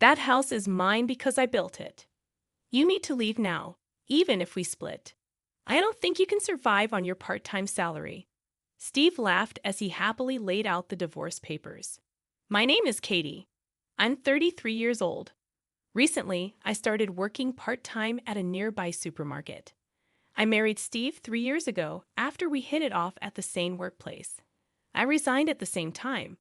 That house is mine because I built it. You need to leave now, even if we split. I don't think you can survive on your part-time salary." Steve laughed as he happily laid out the divorce papers. "My name is Katie. I'm 33 years old. Recently, I started working part-time at a nearby supermarket. I married Steve 3 years ago after we hit it off at the same workplace. I resigned at the same time.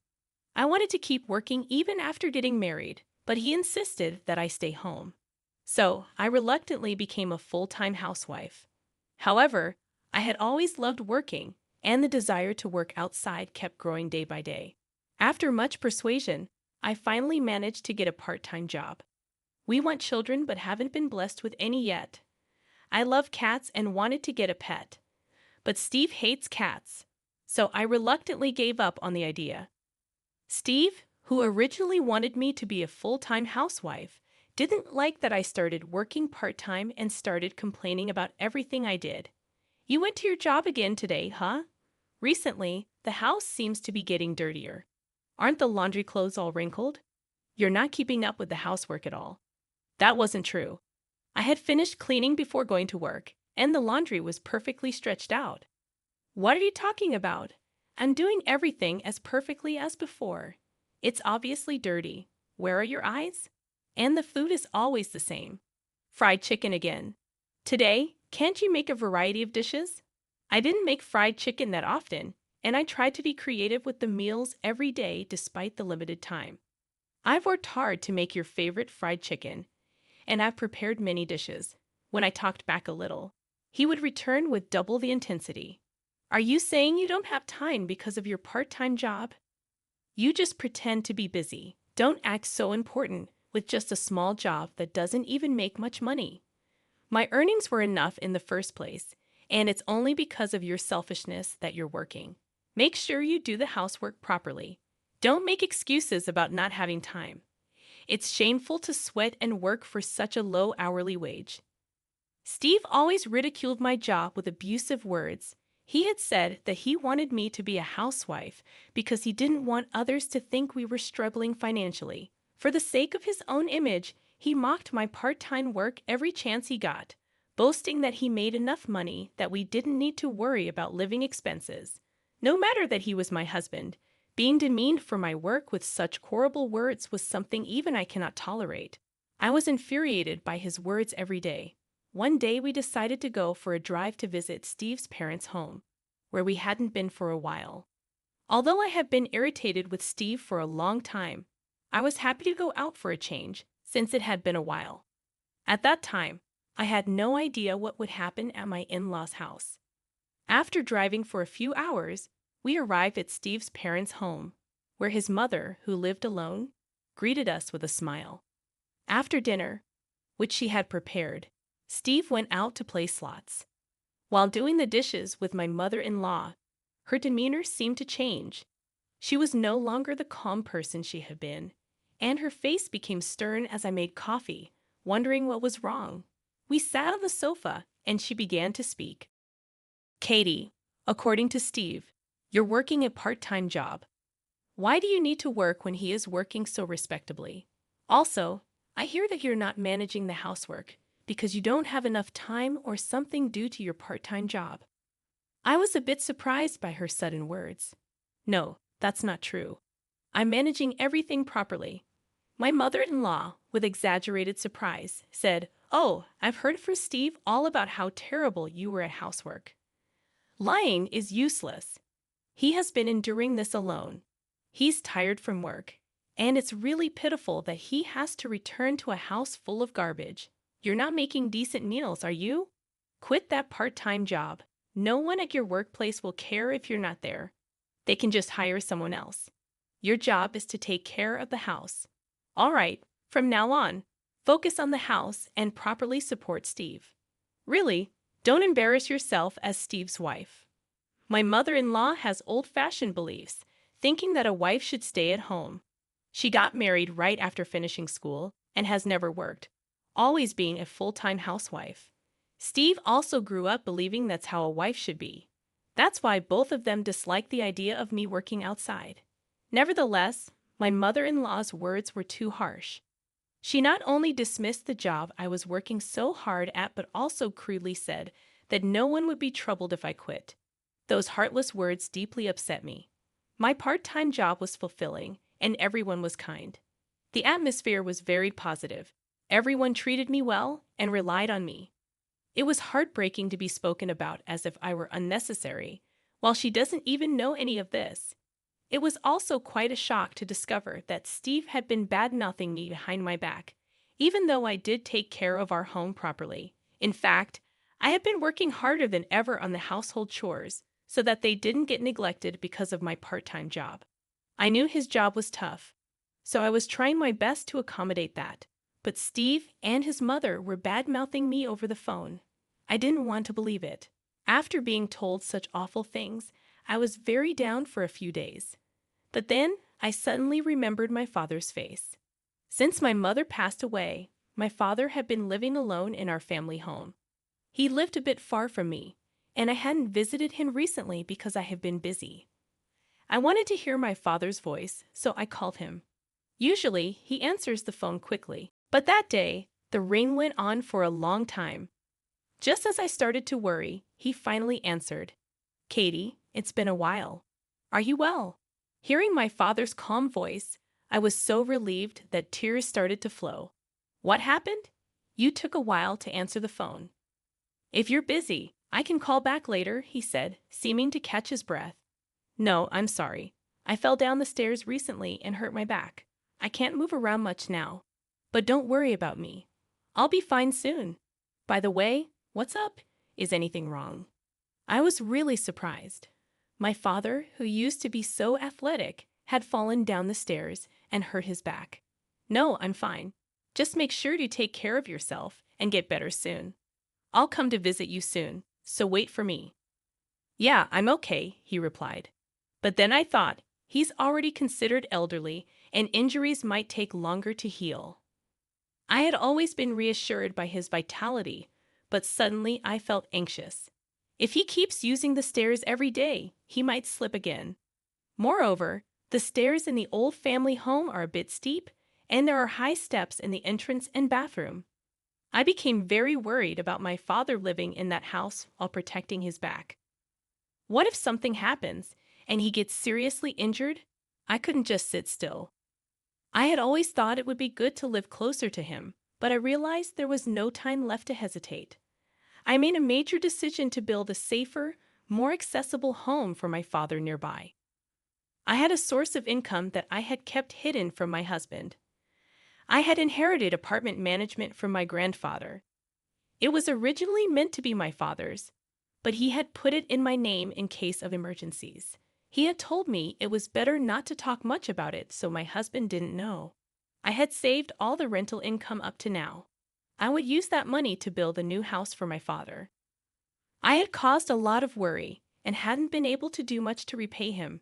I wanted to keep working even after getting married, but he insisted that I stay home. So I reluctantly became a full-time housewife. However, I had always loved working, and the desire to work outside kept growing day by day. After much persuasion, I finally managed to get a part-time job. We want children but haven't been blessed with any yet. I love cats and wanted to get a pet. But Steve hates cats, so I reluctantly gave up on the idea. Steve, who originally wanted me to be a full-time housewife, didn't like that I started working part-time and started complaining about everything I did. "You went to your job again today, huh? Recently, the house seems to be getting dirtier. Aren't the laundry clothes all wrinkled? You're not keeping up with the housework at all." That wasn't true. I had finished cleaning before going to work, and the laundry was perfectly stretched out. "What are you talking about? I'm doing everything as perfectly as before. It's obviously dirty. Where are your eyes? And the food is always the same. Fried chicken again. Today, can't you make a variety of dishes?" I didn't make fried chicken that often, and I tried to be creative with the meals every day despite the limited time. "I've worked hard to make your favorite fried chicken, and I've prepared many dishes." When I talked back a little, he would return with double the intensity. "Are you saying you don't have time because of your part-time job? You just pretend to be busy. Don't act so important with just a small job that doesn't even make much money. My earnings were enough in the first place, and it's only because of your selfishness that you're working. Make sure you do the housework properly. Don't make excuses about not having time. It's shameful to sweat and work for such a low hourly wage." Steve always ridiculed my job with abusive words. He had said that he wanted me to be a housewife because he didn't want others to think we were struggling financially. For the sake of his own image, he mocked my part-time work every chance he got, boasting that he made enough money that we didn't need to worry about living expenses. No matter that he was my husband, being demeaned for my work with such horrible words was something even I cannot tolerate. I was infuriated by his words every day. One day we decided to go for a drive to visit Steve's parents' home, where we hadn't been for a while. Although I had been irritated with Steve for a long time, I was happy to go out for a change, since it had been a while. At that time, I had no idea what would happen at my in-laws' house. After driving for a few hours, we arrived at Steve's parents' home, where his mother, who lived alone, greeted us with a smile. After dinner, which she had prepared, Steve went out to play slots. While doing the dishes with my mother-in-law, her demeanor seemed to change. She was no longer the calm person she had been, and her face became stern as I made coffee, wondering what was wrong. We sat on the sofa, and she began to speak. "Katie, according to Steve, you're working a part-time job. Why do you need to work when he is working so respectably? Also, I hear that you're not managing the housework because you don't have enough time or something due to your part-time job." I was a bit surprised by her sudden words. "No, that's not true. I'm managing everything properly." My mother-in-law, with exaggerated surprise, said, "Oh, I've heard from Steve all about how terrible you were at housework. Lying is useless. He has been enduring this alone. He's tired from work, and it's really pitiful that he has to return to a house full of garbage. You're not making decent meals, are you? Quit that part-time job. No one at your workplace will care if you're not there. They can just hire someone else. Your job is to take care of the house. All right, from now on, focus on the house and properly support Steve. Really, don't embarrass yourself as Steve's wife." My mother-in-law has old-fashioned beliefs, thinking that a wife should stay at home. She got married right after finishing school and has never worked, always being a full-time housewife. Steve also grew up believing that's how a wife should be. That's why both of them dislike the idea of me working outside. Nevertheless, my mother-in-law's words were too harsh. She not only dismissed the job I was working so hard at, but also crudely said that no one would be troubled if I quit. Those heartless words deeply upset me. My part-time job was fulfilling, and everyone was kind. The atmosphere was very positive. Everyone treated me well and relied on me. It was heartbreaking to be spoken about as if I were unnecessary, while she doesn't even know any of this. It was also quite a shock to discover that Steve had been bad-mouthing me behind my back, even though I did take care of our home properly. In fact, I had been working harder than ever on the household chores so that they didn't get neglected because of my part-time job. I knew his job was tough, so I was trying my best to accommodate that. But Steve and his mother were bad-mouthing me over the phone. I didn't want to believe it. After being told such awful things, I was very down for a few days. But then I suddenly remembered my father's face. Since my mother passed away, my father had been living alone in our family home. He lived a bit far from me, and I hadn't visited him recently because I have been busy. I wanted to hear my father's voice, so I called him. Usually, he answers the phone quickly, but that day, the ring went on for a long time. Just as I started to worry, he finally answered. "Katie, it's been a while. Are you well?" Hearing my father's calm voice, I was so relieved that tears started to flow. "What happened?" "You took a while to answer the phone." "If you're busy, I can call back later," he said, seeming to catch his breath. "No, I'm sorry. I fell down the stairs recently and hurt my back. I can't move around much now. But don't worry about me. I'll be fine soon. By the way, what's up? Is anything wrong?" I was really surprised. My father, who used to be so athletic, had fallen down the stairs and hurt his back. "No, I'm fine. Just make sure to take care of yourself and get better soon. I'll come to visit you soon, so wait for me." "Yeah, I'm okay," he replied. But then I thought, he's already considered elderly, and injuries might take longer to heal. I had always been reassured by his vitality, but suddenly I felt anxious. If he keeps using the stairs every day, he might slip again. Moreover, the stairs in the old family home are a bit steep, and there are high steps in the entrance and bathroom. I became very worried about my father living in that house while protecting his back. What if something happens and he gets seriously injured? I couldn't just sit still. I had always thought it would be good to live closer to him, but I realized there was no time left to hesitate. I made a major decision to build a safer, more accessible home for my father nearby. I had a source of income that I had kept hidden from my husband. I had inherited apartment management from my grandfather. It was originally meant to be my father's, but he had put it in my name in case of emergencies. He had told me it was better not to talk much about it so my husband didn't know. I had saved all the rental income up to now. I would use that money to build a new house for my father. I had caused a lot of worry and hadn't been able to do much to repay him,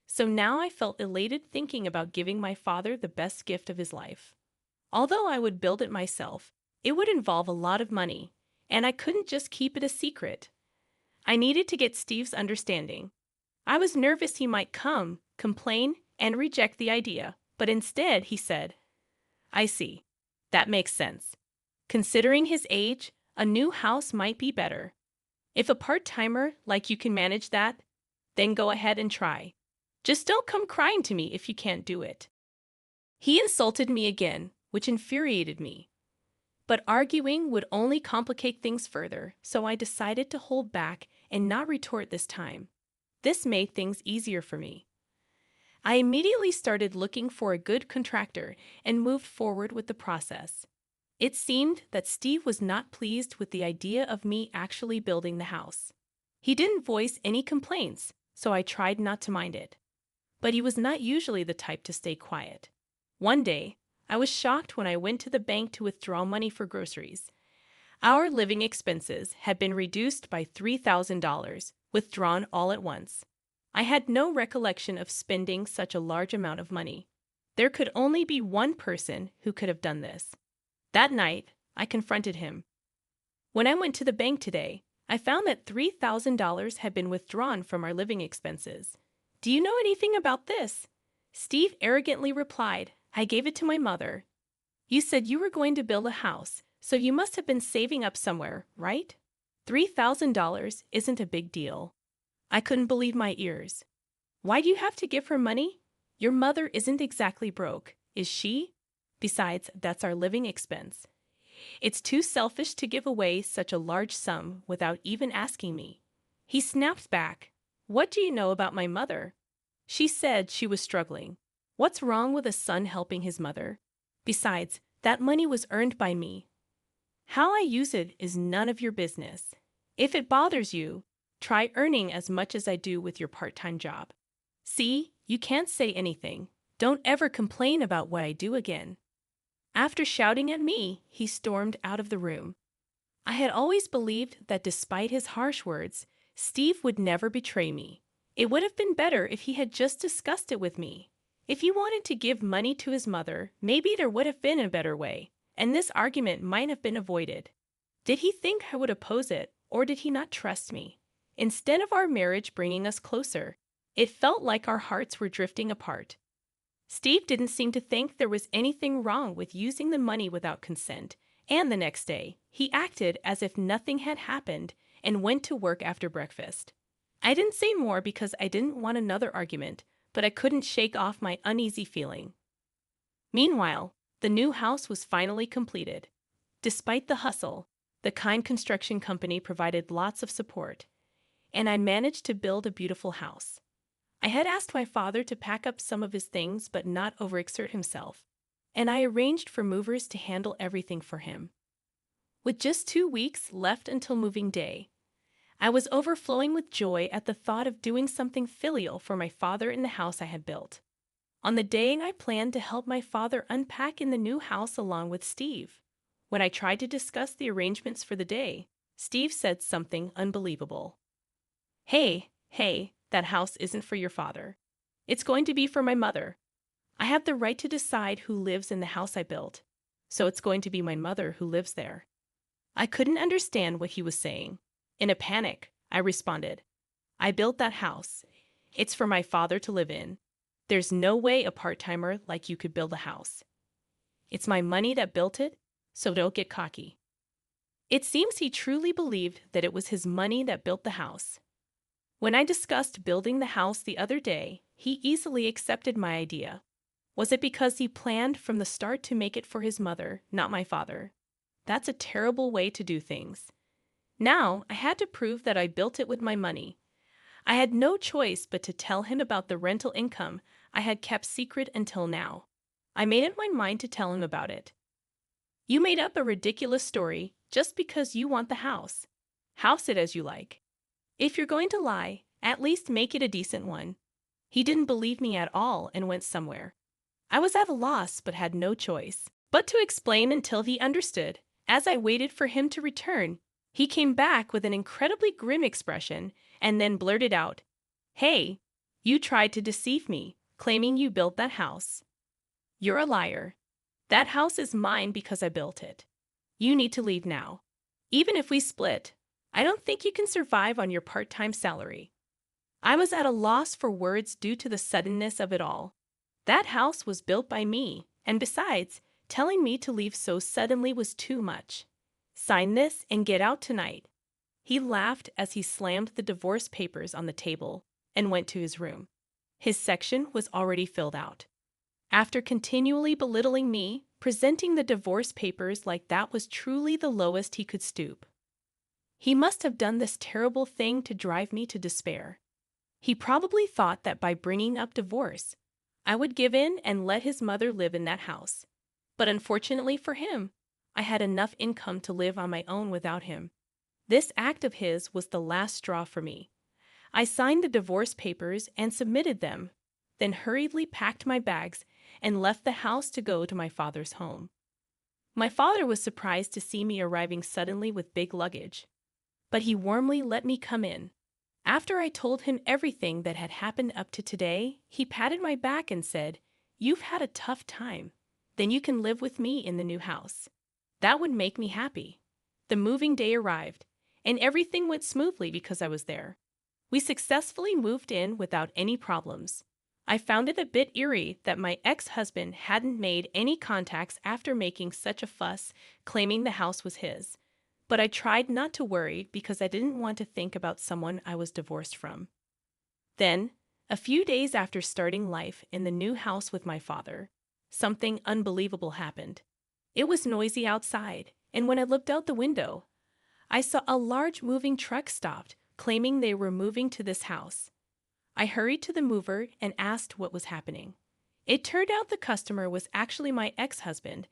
so now I felt elated thinking about giving my father the best gift of his life. Although I would build it myself, it would involve a lot of money, and I couldn't just keep it a secret. I needed to get Steve's understanding. I was nervous he might come, complain, and reject the idea, but instead he said, "I see. That makes sense. Considering his age, a new house might be better. If a part-timer like you can manage that, then go ahead and try. Just don't come crying to me if you can't do it." He insulted me again, which infuriated me. But arguing would only complicate things further, so I decided to hold back and not retort this time. This made things easier for me. I immediately started looking for a good contractor and moved forward with the process. It seemed that Steve was not pleased with the idea of me actually building the house. He didn't voice any complaints, so I tried not to mind it. But he was not usually the type to stay quiet. One day, I was shocked when I went to the bank to withdraw money for groceries. Our living expenses had been reduced by $3,000, withdrawn all at once. I had no recollection of spending such a large amount of money. There could only be one person who could have done this. That night, I confronted him. "When I went to the bank today, I found that $3,000 had been withdrawn from our living expenses. Do you know anything about this?" Steve arrogantly replied, "I gave it to my mother." You said you were going to build a house, so you must have been saving up somewhere, right? $3,000 isn't a big deal. I couldn't believe my ears. Why do you have to give her money? Your mother isn't exactly broke, is she? Besides, that's our living expense. It's too selfish to give away such a large sum without even asking me. He snapped back. What do you know about my mother? She said she was struggling. What's wrong with a son helping his mother? Besides, that money was earned by me. How I use it is none of your business. If it bothers you, try earning as much as I do with your part-time job. See, you can't say anything. Don't ever complain about what I do again. After shouting at me, he stormed out of the room. I had always believed that despite his harsh words, Steve would never betray me. It would have been better if he had just discussed it with me. If he wanted to give money to his mother, maybe there would have been a better way, and this argument might have been avoided. Did he think I would oppose it, or did he not trust me? Instead of our marriage bringing us closer, it felt like our hearts were drifting apart. Steve didn't seem to think there was anything wrong with using the money without consent, and the next day, he acted as if nothing had happened and went to work after breakfast. I didn't say more because I didn't want another argument, but I couldn't shake off my uneasy feeling. Meanwhile, the new house was finally completed. Despite the hustle, the kind construction company provided lots of support, and I managed to build a beautiful house. I had asked my father to pack up some of his things but not overexert himself, and I arranged for movers to handle everything for him. With just 2 weeks left until moving day, I was overflowing with joy at the thought of doing something filial for my father in the house I had built. On the day, I planned to help my father unpack in the new house along with Steve. When I tried to discuss the arrangements for the day, Steve said something unbelievable. Hey, that house isn't for your father. It's going to be for my mother. I have the right to decide who lives in the house I built, so it's going to be my mother who lives there. I couldn't understand what he was saying. In a panic, I responded, I built that house. It's for my father to live in. There's no way a part-timer like you could build a house. It's my money that built it, so don't get cocky. It seems he truly believed that it was his money that built the house. When I discussed building the house the other day, he easily accepted my idea. Was it because he planned from the start to make it for his mother, not my father? That's a terrible way to do things. Now, I had to prove that I built it with my money. I had no choice but to tell him about the rental income I had kept secret until now. I made up my mind to tell him about it. You made up a ridiculous story just because you want the house. House it as you like. If you're going to lie, at least make it a decent one. He didn't believe me at all and went somewhere. I was at a loss but had no choice but to explain until he understood. As I waited for him to return, he came back with an incredibly grim expression and then blurted out, Hey, you tried to deceive me, claiming you built that house. You're a liar. That house is mine because I built it. You need to leave now. Even if we split, I don't think you can survive on your part-time salary. I was at a loss for words due to the suddenness of it all. That house was built by me, and besides, telling me to leave so suddenly was too much. Sign this and get out tonight. He laughed as he slammed the divorce papers on the table and went to his room. His section was already filled out. After continually belittling me, presenting the divorce papers like that was truly the lowest he could stoop. He must have done this terrible thing to drive me to despair. He probably thought that by bringing up divorce, I would give in and let his mother live in that house. But unfortunately for him, I had enough income to live on my own without him. This act of his was the last straw for me. I signed the divorce papers and submitted them, then hurriedly packed my bags and left the house to go to my father's home. My father was surprised to see me arriving suddenly with big luggage, but he warmly let me come in. After I told him everything that had happened up to today, he patted my back and said, You've had a tough time. Then you can live with me in the new house. That would make me happy. The moving day arrived, and everything went smoothly because I was there. We successfully moved in without any problems. I found it a bit eerie that my ex-husband hadn't made any contacts after making such a fuss, claiming the house was his. But I tried not to worry because I didn't want to think about someone I was divorced from. Then, a few days after starting life in the new house with my father, something unbelievable happened. It was noisy outside, and when I looked out the window, I saw a large moving truck stopped, claiming they were moving to this house. I hurried to the mover and asked what was happening. It turned out the customer was actually my ex-husband,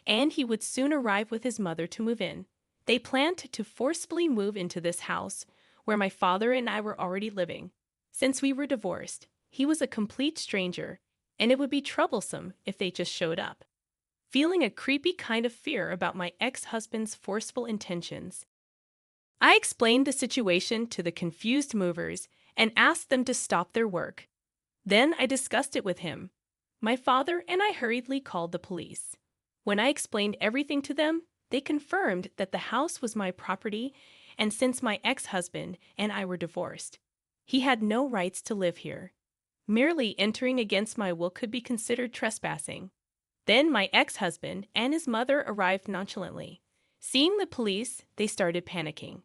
and he would soon arrive with his mother to move in. They planned to forcibly move into this house where my father and I were already living. Since we were divorced, he was a complete stranger, and it would be troublesome if they just showed up. Feeling a creepy kind of fear about my ex-husband's forceful intentions, I explained the situation to the confused movers and asked them to stop their work. Then I discussed it with him. My father and I hurriedly called the police. When I explained everything to them, they confirmed that the house was my property, and since my ex-husband and I were divorced, he had no rights to live here. Merely entering against my will could be considered trespassing. Then my ex-husband and his mother arrived nonchalantly. Seeing the police, they started panicking.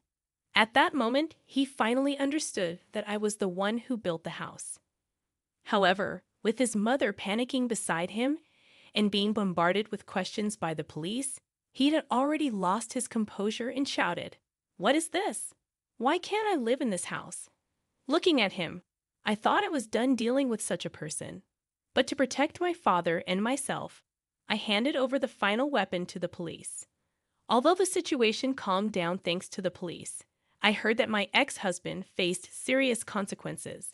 At that moment, he finally understood that I was the one who built the house. However, with his mother panicking beside him and being bombarded with questions by the police, he had already lost his composure and shouted, "What is this? Why can't I live in this house?" Looking at him, I thought I was done dealing with such a person. But to protect my father and myself, I handed over the final weapon to the police. Although the situation calmed down thanks to the police, I heard that my ex-husband faced serious consequences.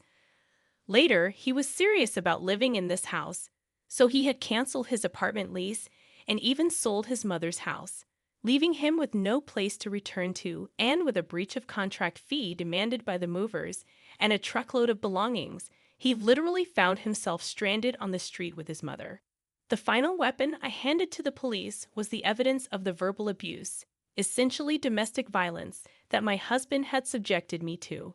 Later, he was serious about living in this house, so he had canceled his apartment lease and even sold his mother's house, leaving him with no place to return to and with a breach of contract fee demanded by the movers and a truckload of belongings. He literally found himself stranded on the street with his mother. The final weapon I handed to the police was the evidence of the verbal abuse, essentially domestic violence, that my husband had subjected me to.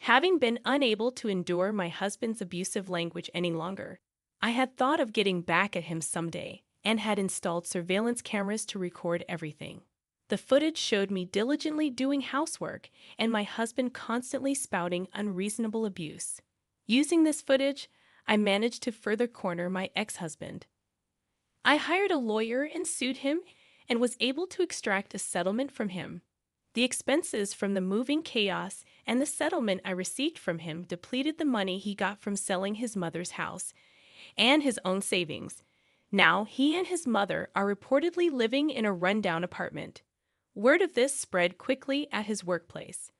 Having been unable to endure my husband's abusive language any longer, I had thought of getting back at him someday and had installed surveillance cameras to record everything. The footage showed me diligently doing housework and my husband constantly spouting unreasonable abuse. Using this footage, I managed to further corner my ex-husband. I hired a lawyer and sued him and was able to extract a settlement from him. The expenses from the moving chaos and the settlement I received from him depleted the money he got from selling his mother's house and his own savings. Now he and his mother are reportedly living in a rundown apartment. Word of this spread quickly at his workplace.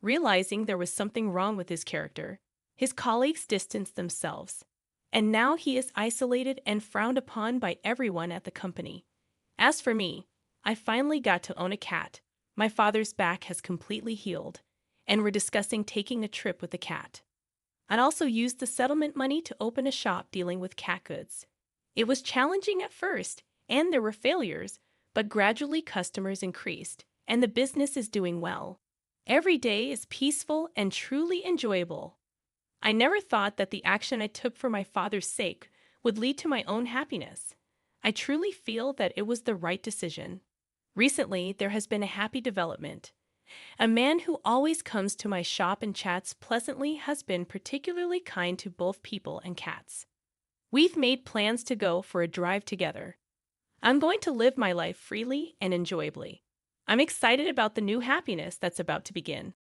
Realizing there was something wrong with his character, his colleagues distanced themselves, and now he is isolated and frowned upon by everyone at the company. As for me, I finally got to own a cat. My father's back has completely healed, and we're discussing taking a trip with the cat. I'd also used the settlement money to open a shop dealing with cat goods. It was challenging at first, and there were failures, but gradually customers increased, and the business is doing well. Every day is peaceful and truly enjoyable. I never thought that the action I took for my father's sake would lead to my own happiness. I truly feel that it was the right decision. Recently, there has been a happy development. A man who always comes to my shop and chats pleasantly has been particularly kind to both people and cats. We've made plans to go for a drive together. I'm going to live my life freely and enjoyably. I'm excited about the new happiness that's about to begin.